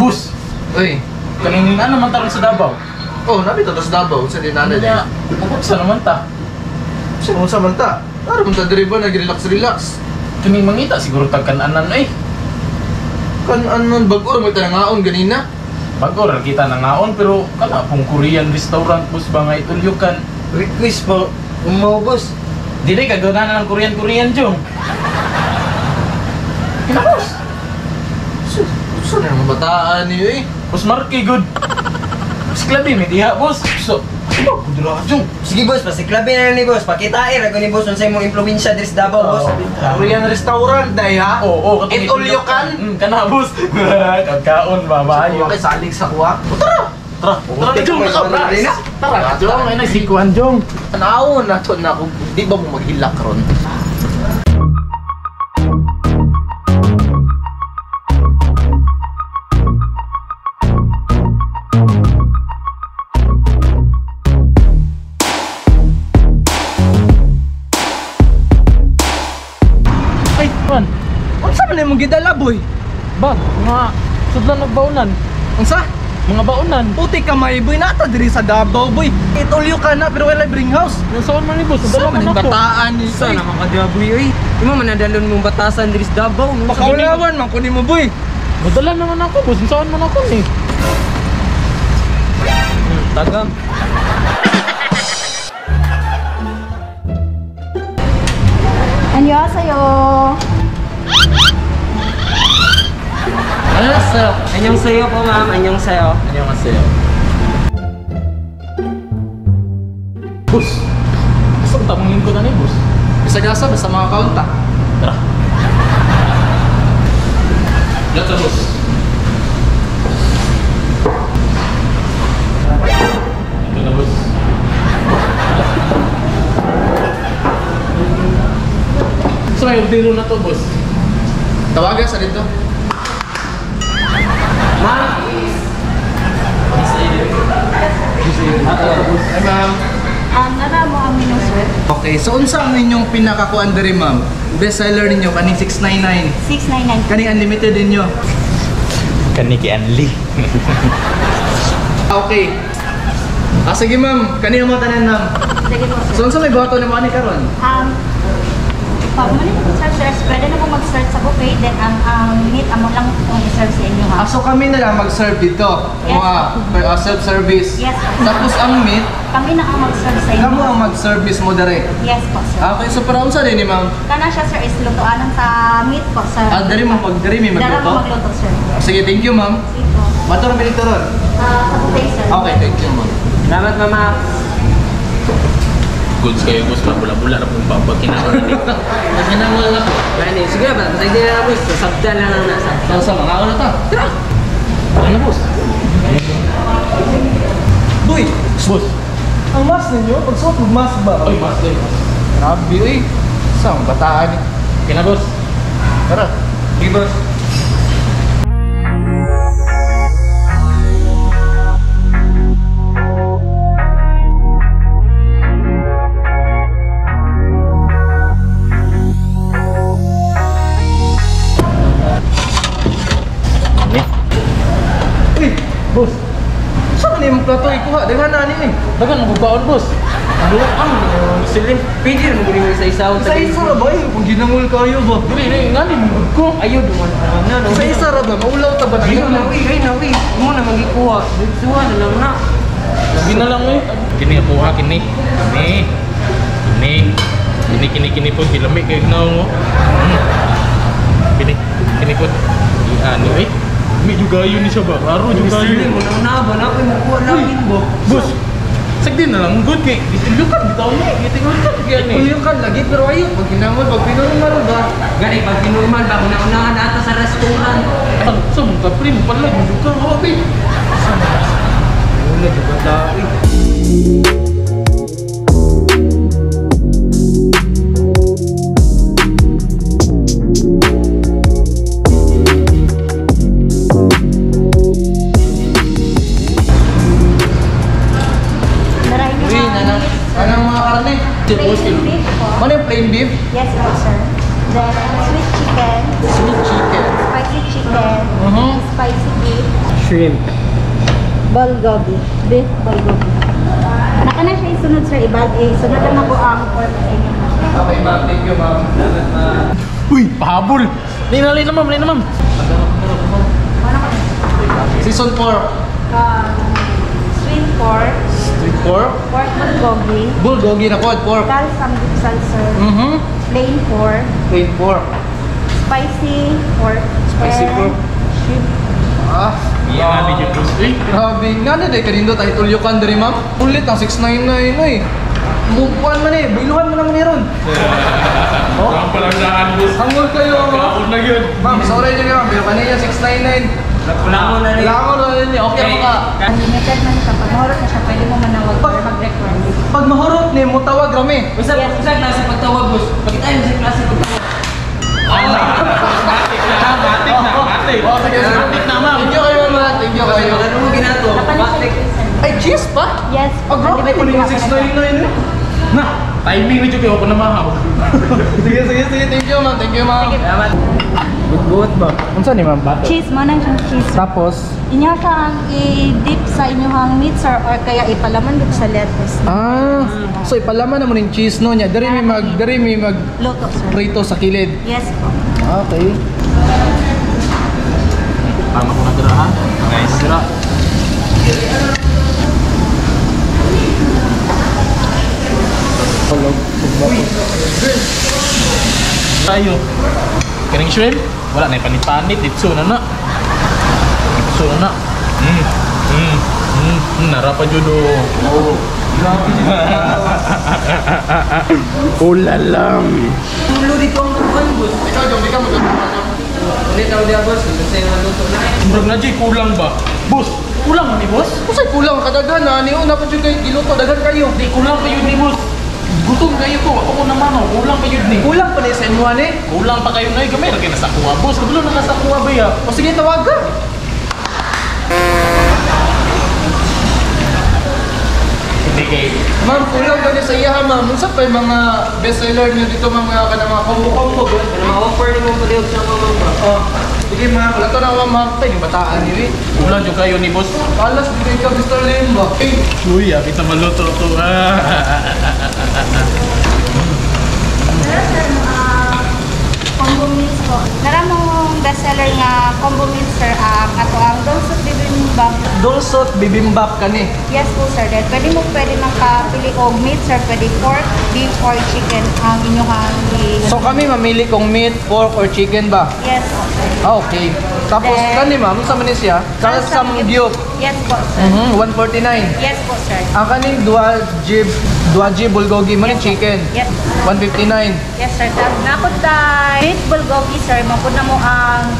Bus! Uy, Kanina naman tarong sa Davao. oh, nabito to sa Davao, sa dinana Kaya, niya. abot sa naman ta. Sino sa manta? Para mong tadiri ba, nag-relax-relax. Kaming mangita, siguro tagkananan eh. Kan anon bago, may tanangaon ganina. Bago, kita na ngaon, pero kana pong Korean restaurant, boss ba nga itulyukan. Request po, umaw boss. Dili, kagana na ng Korean, Jong. Kinapos. Saan na mga bataan niyo eh? Boss Marky, good. Mas klabi, may diha, boss. So, ano ba, kudura ka, Jong? Sige boss, pasiklabi na lang ni boss. Pakitain ako ni boss unsay mong impluwensya diri sa Davao boss. Korean restaurant, day ha? Oo, Eat all you can? Kana, boss. Kagkaon, babayo. Okay, salig sa kuha. O tara! Tara, tara, Jong, nakabras. na. Tara, Jong, ay nagsikuhan, Jong. Tanawon na to na kung di ba mo maghilak ron? Ay, man. Unsa man imong gidala boy? Bag, mga sudlan nagbaunan. Unsa? Mga baunan. Puti ka may boy nata diri sa Davao boy. Eat all you can na pero wala bring house. Nasaan man ni boss? Sa Dala man man ako. bataan ni Sa nakakadaboy oy. Imo man nadalon mong batasan diri sa Davao. Makaulawan man kunin mo boy. Madala naman ako, boss. Saan man ako ni? Tagam. 안녕하세요. Ano sa? Anyong sayo po ma'am, anyong sayo. Ano nga sa'yo? Boss! Saan tamungin ko na ni boss? Isa-gasa basta mga kaunta. Tara. Dito, boss. Ito na, boss. So, may biro na to, boss. Tawagan sa dito. Ma'am. Hi ma'am. Nara mo kami ng sweat. Okay, so unsa ang inyong pinakakuan diri ma'am? Best seller ninyo kaning 699. 699. Kaning unlimited ninyo. Kaniki Anli. Okay. Sige ma'am, kanina mo tanan ma'am. Sige po, So sir. unsa may buhaton nimo ani karon? Pag muli po, sir, pwede na po mag-start sa buffet, then ang meat, amo lang po i-serve sa inyo, ha? So kami na lang mag-serve dito. Yes. Mga self-service. Yes, po. Tapos ang meat, Kami na ang mag-serve sa inyo. kamo ang mag-serve mismo dire. Yes po, sir. Okay, so para unsa din ni ma'am? Kana siya, sir, is lutoanan sa meat po, sir. Diri mo Dara po magluto. magluto, sir. Sige, thank you ma'am. Sige po. Mato na dito ron. Sa buffet, sir. Okay, thank you ma'am. Salamat mama. Goods kayo, boss. Bula-bula na pong papagkinaon ni. Naginangol na. Gani, sige ba? Pasay din na boss. Sabda lang ang nasa. Sa mga ano ta? Tara. Ano, boss? Boy, Boss. ang mas ninyo, pagsuot mas ba? Oy, mas din. Grabe, uy. Saan bataan eh. Kina, boss. Tara. Sige boss. Uy, boss. Saan yung plato ikuha? Dengan na ni eh. Dagan ang babaon, boss. Ang silin. Pwede rin mo rin sa isaw. Isa-isa ra ba eh? Kung ginangol kayo ba? Dili, nga ni mong ko. Ayaw duman na no. Isa-isa ra ba? Maulaw ta ba na Ayaw na uy, ayaw na uy. Mo na magikuha. Suwa na lang na. Sabi na lang, eh. Kini ako ha, kini. Kini po. Gilamig kayo na mo. Kini po. Ano, eh. May jugayo ni siya ba? Raro jugayo. Silin mo na ba na ako makuha lang mo. Boss, sagdi na lang. Good kay. Itinlukan, bitaw niya. Itinlukan, kaya ni. Uy, kan lagi pero ayaw. Pag ginangol, pag pinormal ba? Gani pag pinormal ba una-unahan ata sa restaurant. Ano, sa mong kapri mo pala. Jugayo, habi. Wala di ba tayo? Narahin niyo Uy, mga nanang. meat, sir. Anong mga karne? Plain beef po. Ano yung plain beef? Yes po, sir. Then, sweet chicken, Sweet chicken. spicy chicken, Uh-huh. spicy beef, shrimp. Bulgogi. Beef bulgogi. Naka na siya isunod sir. Isunod lang ako ang pork sa inyo. Okay ma'am, thank you ma'am. Salamat ma'am. Uy, pahabol. Lina ma'am, lina ma'am. Season 4. Sweet pork. Street pork. Pork bulgogi. Bulgogi na quad pork. Kalsam gipsal sir. Plain pork. Plain pork. Spicy pork. Spicy and pork. Shrimp. Ah, Iya nga di boss. Uy, grabe nga na dahil kanino tayo tulyokan dari ma'am. Ulit ang 699 na eh. Mubuan man eh, biluhan mo naman eh ron. ang palaglaan boss. Hangol kayo. Kaon na yun. Ma'am, sorry nyo ma'am, pero kanina 699. Wala mo na rin. Kailangan ko rin niya, okay mo ka. Unlimited man siya. Pag mahurot na siya, pwede mo manawag or mag-request. Pag mahurot ni, mutawag rami. Usap klase pagtawag, boss. Pakita yung sa klase pagtawag. Matik na. Oh, sige, sige. Matik na ma'am. Thank you kayo ma'am, thank you kayo. Ano mo ginato? Plastic. Ay, cheese pa? Yes. Ah, grabe ko na yung 699 eh. Na, timing na dyan kayo ako na mahaw. Sige, sige, sige, thank you ma'am, thank you ma'am. Salamat. Good ba? Unsa ni ma'am bato? Cheese mo na siyang cheese. Tapos, Inyo siyang i-dip sa inyong meat sir or kaya ipalaman dito sa lettuce. so ipalaman naman yung cheese no niya. Dari may mag Luto sir. prito sa kilid. Yes po. Okay. Tama ko na tira ha. Nice. Tira. Tayo. Kaning shrimp? Wala na ipanit-panit. Itso na na. Itso na na. Narapan yun o. Oh. Ulalam. Tulo dito ang tukan, boss. Ikaw Jom, ikaw mo. Ulit daw diya, boss. Kasi naluto na. Murag na Jay, kulang ba? Boss, kulang man ni boss? Kusay kulang kadagan na ni una pa jud kay giluto dagan kayo. Di kulang kayo ni boss. Gutom kayo ko, ako ko naman oh. Kulang kayo ni. Kulang pa ni sa imuha ni. Kulang pa kayo na gamay lagi na sa kuha boss. Kabalo na sa kuha ba ya? O sige tawag ka. Hindi kay. Ma'am, kulang daw ni sa iya ma'am. Unsa pa yung mga best seller niyo dito mga kanang mga combo ba? Pero ma-offer ni mo pa diyo sa mga ba? Oh. Sige ma'am, wala to na ma'am. Tay bataan ni. Kulang jud kayo ni boss. Alas di ka Mr. Limba. Eh, Uy, abi ta maluto to. Combo meals po. Nara mong bestseller nga combo meals sir. Ato ang dulsot bibimbap. dulsot bibimbap kani. Yes po sir. Then pwede nang kapili og meat sir. Pwede pork, beef, or chicken ang inyong So kami mamili kung meat, pork or chicken ba? yes po sir. Ah, okay. Tapos Then- kani ma'am, sa man siya? Kalsam gyup. Yes po sir. 149. Yes po sir. Ang kaning duaji bulgogi man chicken. Yes po. 159. Yes sir. Napod tayo beef bulgogi sir. Mapod na mo ang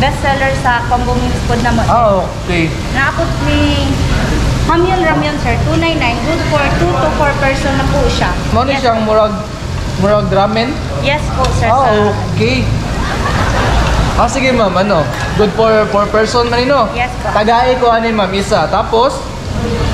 bestseller sa combo meals pod na mo. Ah, okay. Napod ni Hamyon Ramyun sir. 299. Good for 2 to 4 person na po siya. Mo ni Yes. siyang murag ramen. Yes po sir. Ah, sa- okay. Ah, sige ma'am, ano? Good for 4 person man ino. Yes po. Tagay ko ani ma'am isa. Tapos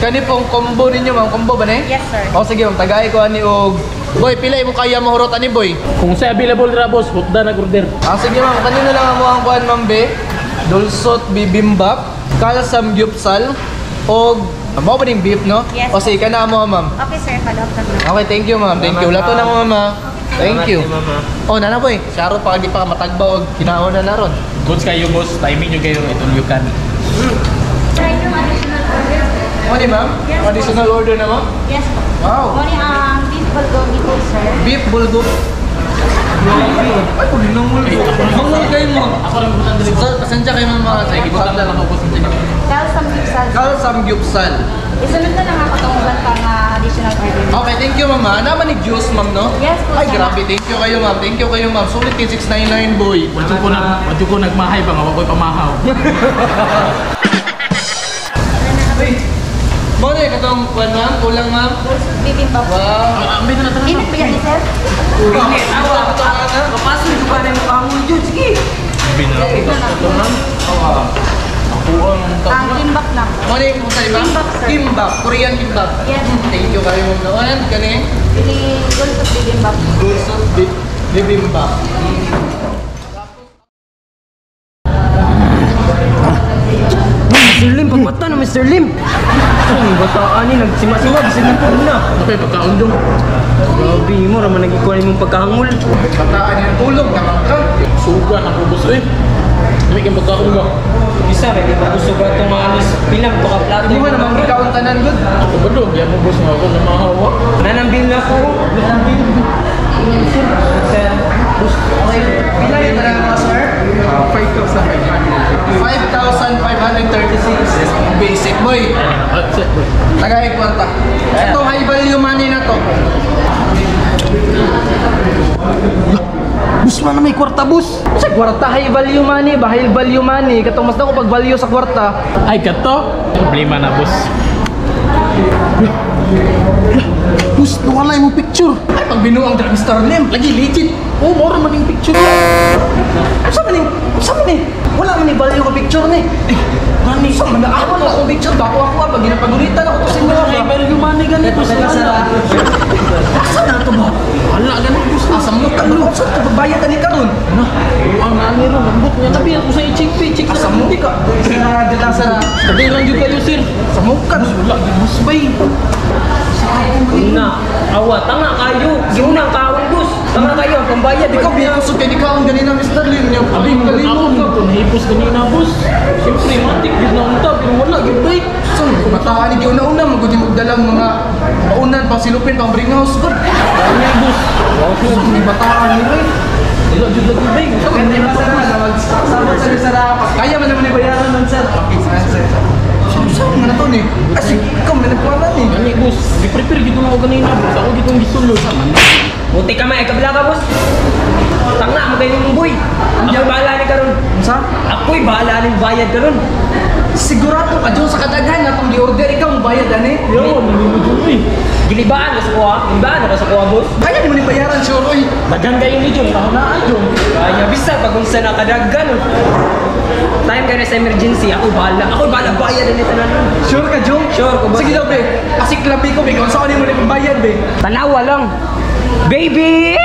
kani pong combo ninyo ma'am, combo ba ni? Yes sir. Oh sige ma'am, tagay ko ani og boy, pila mo kaya mahurot ani boy? Kung sa available ra boss, hotda na order. Ah, sige ma'am, kanina lang ang muhang kuhan ma'am be. Dulsot bibimbap, kalsam gyupsal, og mo ba ning beef no? Yes. O sige, kana mo ma'am. Okay sir, follow up na lang. Okay, thank you ma'am. Thank you. Lato na mo mama. Thank you. Oh, nana boy. Saro pa di pa ka matagbaw og kinaon na naron. Goods kayo boss, timing nyo kayo ito you can. Try yung additional order. Ano ni ma'am? Yes, Additional order na ma'am? Yes po. Wow. Muni ang beef bulgogi po sir. Beef bulgogi. Ay, kunin lang mo. Mangol kayo mo. Ako rin butan dali. Pasensya kayo ma'am mga say. Gibutan na lang ako boss. Kalsam gipsal. Kalsam gyupsal. Isunod na lang ako itong uban pang additional order. Okay, thank you mama. Naman ni juice ma'am no? Yes po, Ay, sir. grabe. Thank you kayo ma'am. Thank you kayo ma'am. Sulit kay 699 boy. Wadyo ko nagmahay ba nga wakoy pamahaw. Ay, mo na katong kuan ma'am. Kulang ma'am. Dulsot bibimbap. Wow. Ambi na natin. Init ba yan ni sir? Bakit? Awa, kapasok ko pa rin mo kamon dyan. Sige. Ambi na natin. Ito ma'am. Ako ang Ang kimbap na. Mo na yung sa iba? Kimbap, sir. Kimbap. Korean kimbap. Yes. Thank you kayo ma'am. Nawanan kani. Pili dulsot bibimbap. Dulsot bibimbap. Mr. Lim. Ay, bataan ni nagsima-sima bisig na po na. Okay, pagkaon dong. Grabe mo raman nagikuha imong pagkahangol. Bataan yung tulog naman ka. Suga na ubos eh. Dami kang pagkaon ba? Isa kay di ba gusto ba itong mga anis bilang to ka plato. Hindi mo naman ikaw tanan good. Ako ba dong? Yan mo boss nga ako na mahawa. Nanambil na ko. Nanambil. Okay, pila yun na mga sir? 5,536 basic boy. That's it. Tagay kwarta. Ito high value money na to. Bus man na may kwarta bus. Sa kwarta high value money, ba high value money. Katong mas na ko pag value sa kwarta. Ay, kato. Problema na boss. Bus, nawala yung picture. Ay, pag binuang drugstore name, lagi legit. Oh, moro man yung picture. Saan man yung, wala man yung value ko picture ni. Eh, mani, saan man naawan na akong picture. Bako ako pag ginapagulitan ako to sa inyo. Ay, value money ganito. Asa na to ba? Wala ganito boss. Asa mo ka ba? Saan ito babayad na ni karon? Ano? Ang nani ron. Lambot niya. Tabi ako sa i-check Asa mo ka? Sara, dila sara. Tabi lang yung kayo sir. Sa mo ka? Wala gibus bay. Na, awa, tanga kayo. Ginang kawan bus. Tanga kayo, pambayad. Ikaw binusog kay di ka ang ganina Mr. Lin. Yung Abi mo ako kalimot ka. nito nahipos kanina boss. Siyempre matik gid na unta pero wala gid bay. So, mataan ni una-una, magudi magdalang mga maunan, pang silupin, pang bring house. God, Ano boss? so, may mataan ni Ray. Dilo jud lagi bay. Hindi ba sara na magsabot sa sara. Kaya man naman ibayaran nun sir. Okay, sir. Saan nga na to ni? Kasi ikaw may nagkuwanan ni. Gani boss, gi-prepare gid na ako kanina boss. Ako gid ang gisulod. Buti ka may kabila ka bus. Tanga mo kayo yung boy. Ako'y bahala ni karon. Sa? Ako'y bahala ni bayad karon. Sigurado ka dyan sa kadaghan na itong di-order ikaw ang bayad ani. Yo, nalilod yun eh. Gilibaan ka sa kuha. Gilibaan ka sa kuha bus. Kaya di mo ni bayaran sure oy. Dagan kayo ni John, taho na ay John. Kaya bisa pag kung saan nakadagan. Time kayo na sa emergency, ako'y bahala. Ako'y bahala bayad ni tanan. Sure ka Jong? Sure ko, boss. Sige daw be. Asik labi ko be. Kung saan mo ni bayad be. Tanawa lang. Baby!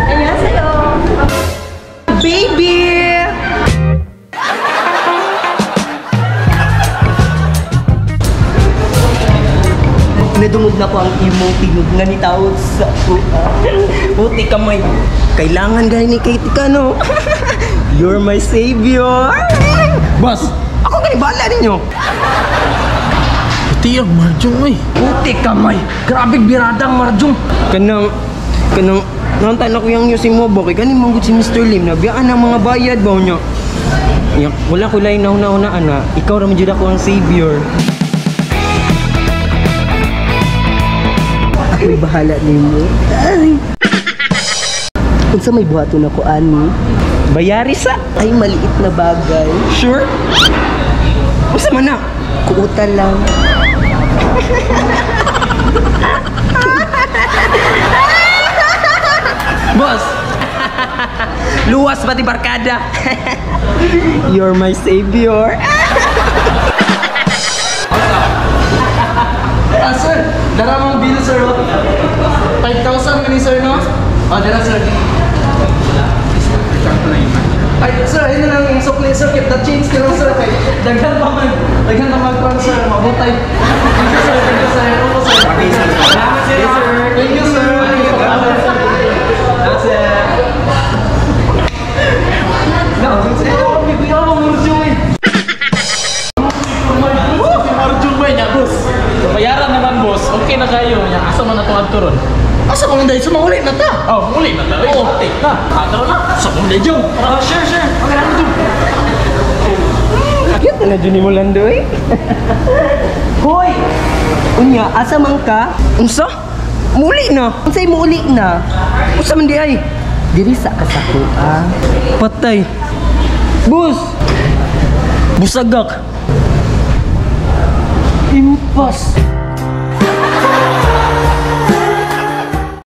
안녕하세요. Baby! Nadungog na ko ang imong tinog nga ni tawag sa kuha. Puti kamay. Kailangan gani ni Kate ka, no? You're my savior. Boss, ako gani bahala ninyo. Pati ang marjong eh. Puti kamay. Grabe biradang marjong. Kanang nantan ako yung yusin mo ba kay ganing manggod si Mr. Lim na biyaan ang mga bayad ba niya. Wala ko lain na ana. Ikaw ra man jud ako ang savior. Ako'y bahala nimo. Unsa may buhaton ako ani? Bayari sa ay maliit na bagay. Sure? Unsa man na? Kuutan lang. Boss! Luwas pati barkada. You're my savior. Sir, dara mong bill sir. 5,000 mani sir no? Dara sir. Ay, sir, ayun na lang yung sukli, sir. Keep the change ka lang, sir. Kay, daghan pa man sir. Mabutay. Thank you, sir. Thank you, sir. Opo, sir. Salamat sir. Thank you, sir. That's it. No, sir. Bigyan mo murjong eh. Si marjong ba niya boss? Bayaran naman boss, okay na kayo. Asa man na itong adturon? Asa kung dahil sumaulit na ta? Oh, muli na tayo. Oh, take na. Taro na. Sa kong lejong. Sure. Okay lang ito. Cute na dyan mo lando eh. Hoy! Unya, asa man ka? Unsa? Muli na. Unsay mo uli na? Unsa man di ay? Diri sa kasako ah. Patay. Bus! Busagak. Impas.